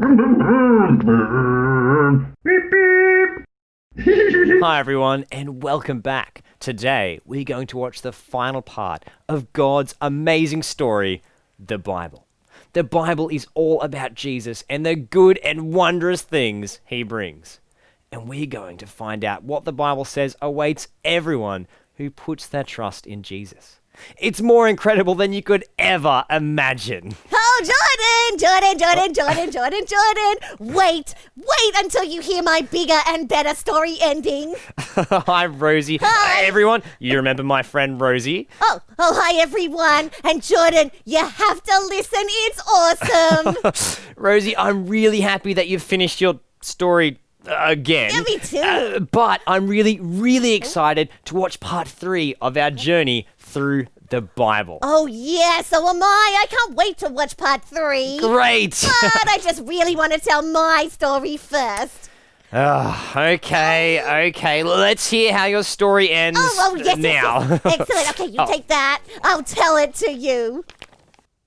Hi everyone, and welcome back. Today, we're going to watch the final part of God's amazing story, the Bible. The Bible is all about Jesus and the good and wondrous things he brings. And we're going to find out what the Bible says awaits everyone who puts their trust in Jesus. It's more incredible than you could ever imagine. Oh, Jordan! Wait until you hear my bigger and better story ending. Hi, Rosie. Hi. Everyone, you remember my friend Rosie? Oh, hi everyone. And Jordan, you have to listen. It's awesome. Rosie, I'm really happy that you've finished your story again. Yeah, me too. But I'm really excited to watch part 3 of our journey through the Bible. Oh, yeah, so am I. I can't wait to watch part 3. Great. But I just really want to tell my story first. Okay. Let's hear how your story ends Yes. now. Excellent. Okay, you take that. I'll tell it to you.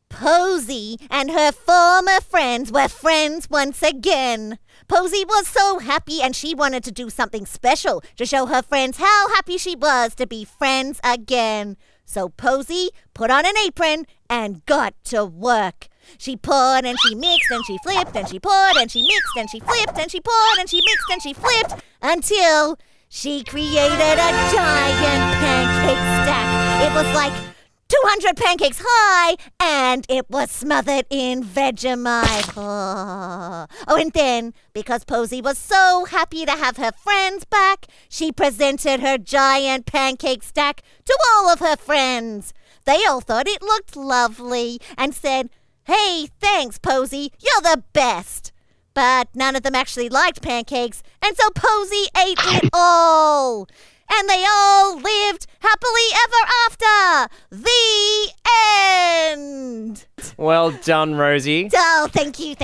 Posy and her former friends were friends once again. Posy was so happy and she wanted to do something special to show her friends how happy she was to be friends again. So Posy put on an apron and got to work. She poured and she mixed and she flipped and she poured and she mixed and she flipped and she poured and she mixed and she flipped until she created a giant pancake stack. It was like 200 pancakes high, and it was smothered in Vegemite. Oh, and then, because Posy was so happy to have her friends back, she presented her giant pancake stack to all of her friends. They all thought it looked lovely and said, "Hey, thanks, Posy, you're the best." But none of them actually liked pancakes, and so Posy ate it all. And they all lived happily ever after. The end. Well done, Rosie. Oh, thank you.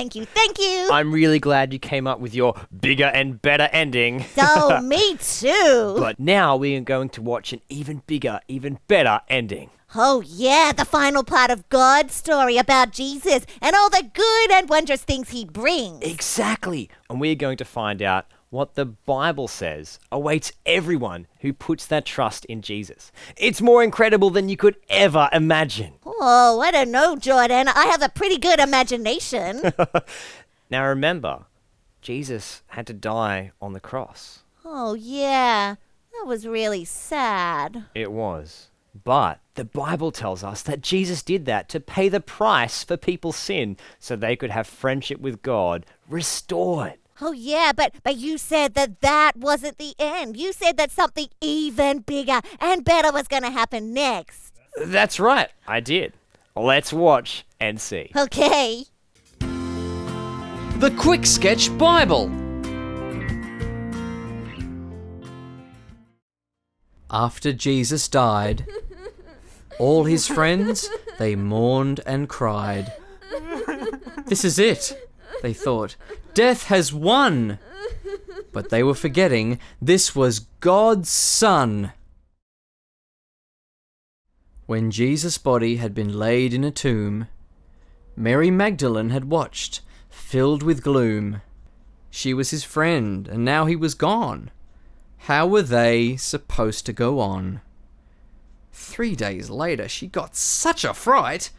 I'm really glad you came up with your bigger and better ending. Oh, me too. But now we are going to watch an even bigger, even better ending. Oh, yeah, the final part of God's story about Jesus and all the good and wondrous things he brings. Exactly. And we're going to find out what the Bible says awaits everyone who puts their trust in Jesus. It's more incredible than you could ever imagine. Oh, I don't know, Jordan. I have a pretty good imagination. Now remember, Jesus had to die on the cross. Oh, yeah, that was really sad. It was. But the Bible tells us that Jesus did that to pay the price for people's sin so they could have friendship with God restored. Oh, yeah, but you said that wasn't the end. You said that something even bigger and better was going to happen next. That's right, I did. Let's watch and see. Okay. The Quick Sketch Bible. After Jesus died, all his friends, they mourned and cried. This is it, they thought. Death has won. But they were forgetting this was God's Son. When Jesus' body had been laid in a tomb, Mary Magdalene had watched, filled with gloom. She was his friend, and now he was gone. How were they supposed to go on? 3 days later, she got such a fright.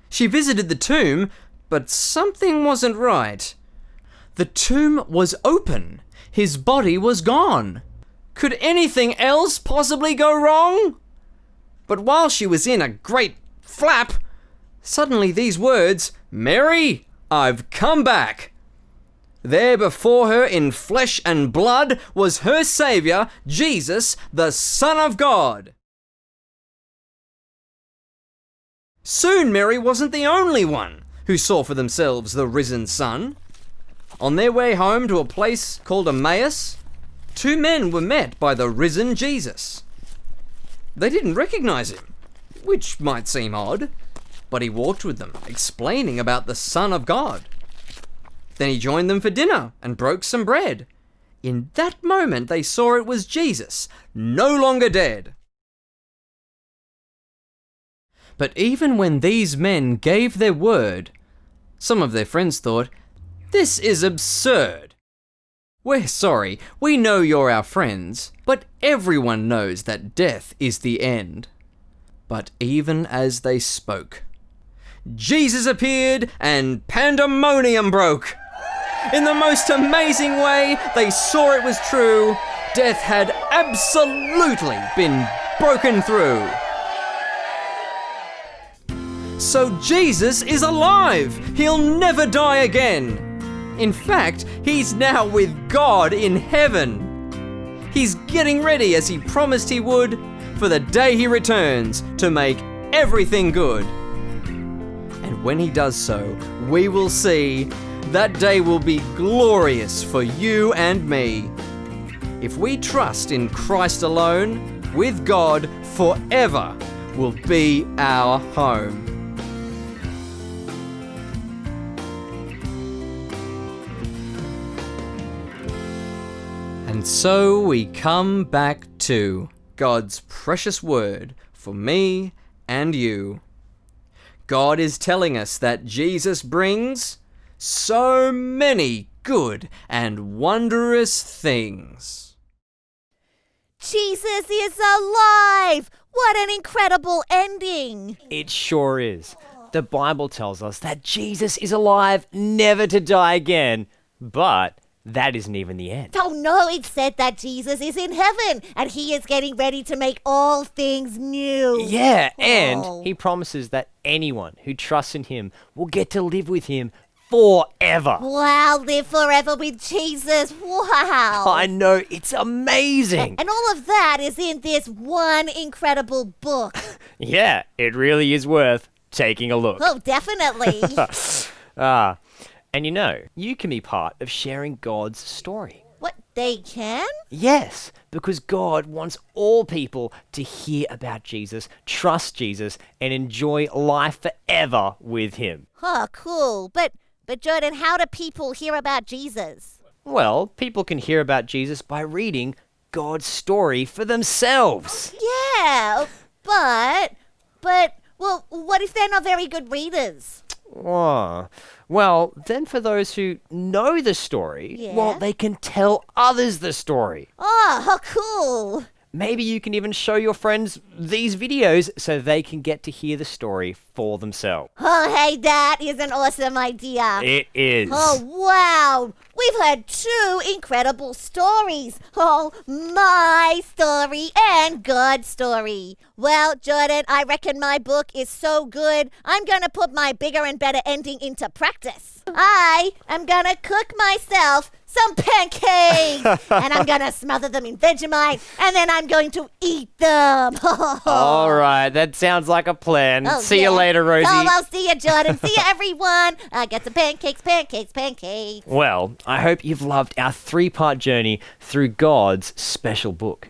She visited the tomb, but something wasn't right. The tomb was open. His body was gone. Could anything else possibly go wrong? But while she was in a great flap, suddenly these words, "Mary, I've come back." There before her in flesh and blood was her Saviour, Jesus, the Son of God. Soon Mary wasn't the only one who saw for themselves the risen Son. On their way home to a place called Emmaus, 2 men were met by the risen Jesus. They didn't recognize him, which might seem odd, but he walked with them, explaining about the Son of God. Then he joined them for dinner and broke some bread. In that moment they saw it was Jesus, no longer dead. But even when these men gave their word, some of their friends thought, This is absurd. We're sorry, we know you're our friends, but everyone knows that death is the end. But even as they spoke, Jesus appeared and pandemonium broke. In the most amazing way, they saw it was true. Death had absolutely been broken through. So Jesus is alive! He'll never die again! In fact, he's now with God in heaven. He's getting ready, as he promised he would, for the day he returns to make everything good. And when he does so, we will see that day will be glorious for you and me. If we trust in Christ alone, with God forever will be our home. And so we come back to God's precious word for me and you. God is telling us that Jesus brings so many good and wondrous things. Jesus is alive! What an incredible ending! It sure is. The Bible tells us that Jesus is alive, never to die again. But that isn't even the end. Oh no, it said that Jesus is in heaven and he is getting ready to make all things new. Yeah, and Oh. he promises that anyone who trusts in him will get to live with him forever. Wow, live forever with Jesus. Wow. I know, it's amazing. And all of that is in this one incredible book. Yeah, it really is worth taking a look. Oh, definitely. And you know, you can be part of sharing God's story. What, they can? Yes, because God wants all people to hear about Jesus, trust Jesus, and enjoy life forever with him. Oh, cool. But Jordan, how do people hear about Jesus? Well, people can hear about Jesus by reading God's story for themselves. Yeah, but, well, what if they're not very good readers? Oh. Well, then for those who know the story, Yeah? well, they can tell others the story. Oh, how cool. Maybe you can even show your friends these videos so they can get to hear the story for themselves. Oh, hey, that is an awesome idea. It is. Oh, wow. We've heard two incredible stories. Oh, my story and God's story. Well, Jordan, I reckon my book is so good, I'm going to put my bigger and better ending into practice. I am going to cook myself some pancakes, and I'm going to smother them in Vegemite, and then I'm going to eat them. All right, that sounds like a plan. Oh, See yeah. you later, Rosie. Oh, I'll see you, Jordan. See you, everyone. Get some pancakes. Well, I hope you've loved our 3-part journey through God's special book.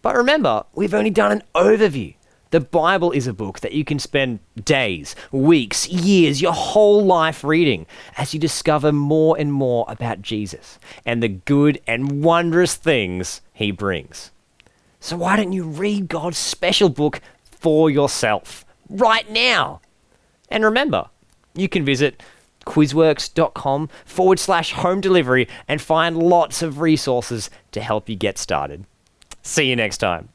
But remember, we've only done an overview. The Bible is a book that you can spend days, weeks, years, your whole life reading as you discover more and more about Jesus and the good and wondrous things he brings. So why don't you read God's special book for yourself right now? And remember, you can visit quizworks.com/home delivery and find lots of resources to help you get started. See you next time.